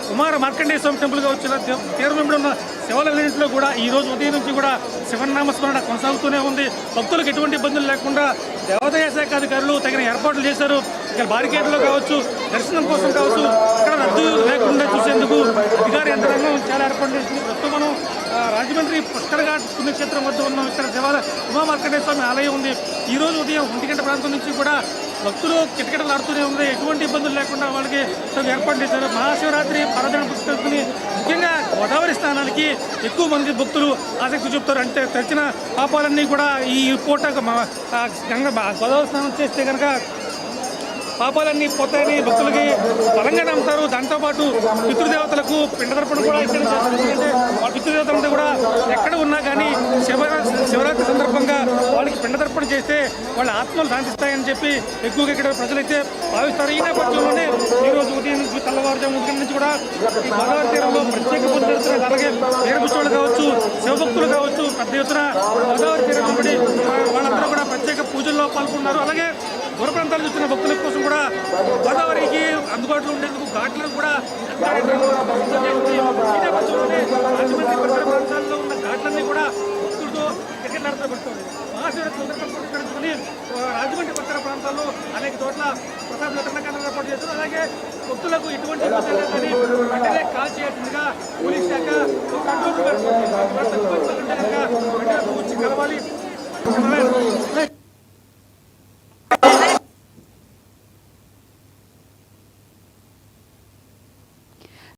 కుమార మార్కండేయ స్వామి temple కావచ్చు, తీవ్రమైన ఉన్న శివాలన్నింటిలో కూడా ఈ రోజు ఉదయం నుంచి కూడా శివనామస్మరణ కొనసాగుతూనే ఉంది. భక్తులకు ఎటువంటి ఇబ్బందులు లేకుండా దేవాదాయ శాఖ అధికారులు తగిన ఏర్పాట్లు చేశారు. ఇక్కడ బారికేడ్లో కావచ్చు, దర్శనం కోసం కావచ్చు, అక్కడ రద్దు లేకుండా చూసేందుకు అధికార యంత్రాంగం చాలా ఏర్పాట్లు చేసింది. ప్రస్తుతం మనం రాజమండ్రి పుష్కరఘాట్ పుణ్యక్షేత్రం వద్ద ఉన్నాం. ఇక్కడ ఉమా మార్కండేయ స్వామి ఆలయం ఉంది. ఈ రోజు ఉదయం 1 గంట ప్రాంతం నుంచి కూడా భక్తులు కిటకిటలాడుతూనే ఉంది. ఎటువంటి ఇబ్బందులు లేకుండా వాళ్ళకి ఏర్పాటు చేశారు. మహాశివరాత్రి పర్వదినం పుష్కరిస్తుని ముఖ్యంగా గోదావరి స్నానానికి ఎక్కువ మంది భక్తులు ఆసక్తి చూపుతారు. అంటే తెచ్చిన పాపాలన్నీ కూడా ఈ పూట గోదావరి స్నానం చేస్తే కనుక పాపాలన్నీ పోతాయని భక్తులకి బలంగా నమ్ముతారు. దాంతోపాటు పితృదేవతలకు పిండతర్పణ కూడా ఇక్కడ చేస్తారు. ఎందుకంటే వాళ్ళ పితృదేవతలంతా కూడా ఎక్కడ ఉన్నా కానీ శివరాత్రి సందర్భంగా వాళ్ళకి పిండతర్పణ చేస్తే వాళ్ళ ఆత్మలు శాంతిస్తాయని చెప్పి ఎక్కువగా ఇక్కడ ప్రజలైతే భావిస్తారు. ఈ నేపథ్యంలోనే ఈరోజు ఉదయం నుంచి తెల్లవారుజాము 1 గంట నుంచి కూడా ఈ గోదావరి తీరంలో ప్రత్యేక పూజలు జరుగుతున్నాయి. అలాగే వీరభుచ్చులు కావచ్చు, శివభక్తులు కావచ్చు, పెద్ద ఎత్తున గోదావరి తీరం వెంబడి వాళ్ళందరూ కూడా ప్రత్యేక పూజల్లో పాల్గొన్నారు. అలాగే దూర ప్రాంతాలు చూస్తున్న భక్తుల కోసం కూడా గోదావరికి అందుబాటులో ఉండేందుకు ఘాట్లను కూడా రాజమండ్రి పరిసర ప్రాంతాల్లో ఉన్న ఘాట్లన్నీ కూడా భక్తులతో టికెట్లాడుతూ పెడుతుంది. మహాశివరాత్రి సందర్భం పురస్కరించుకుని రాజమండ్రి పరిసర ప్రాంతాల్లో అనేక చోట్ల ప్రసాద వితరణ ఏర్పాటు చేస్తారు. అలాగే భక్తులకు ఎటువంటి ఇబ్బంది లేదని వెంటనే కాల్ చేయాల్సిందిగా పోలీస్ శాఖ కంట్రోల్ పెడుతుంది. వచ్చి కలవాలి.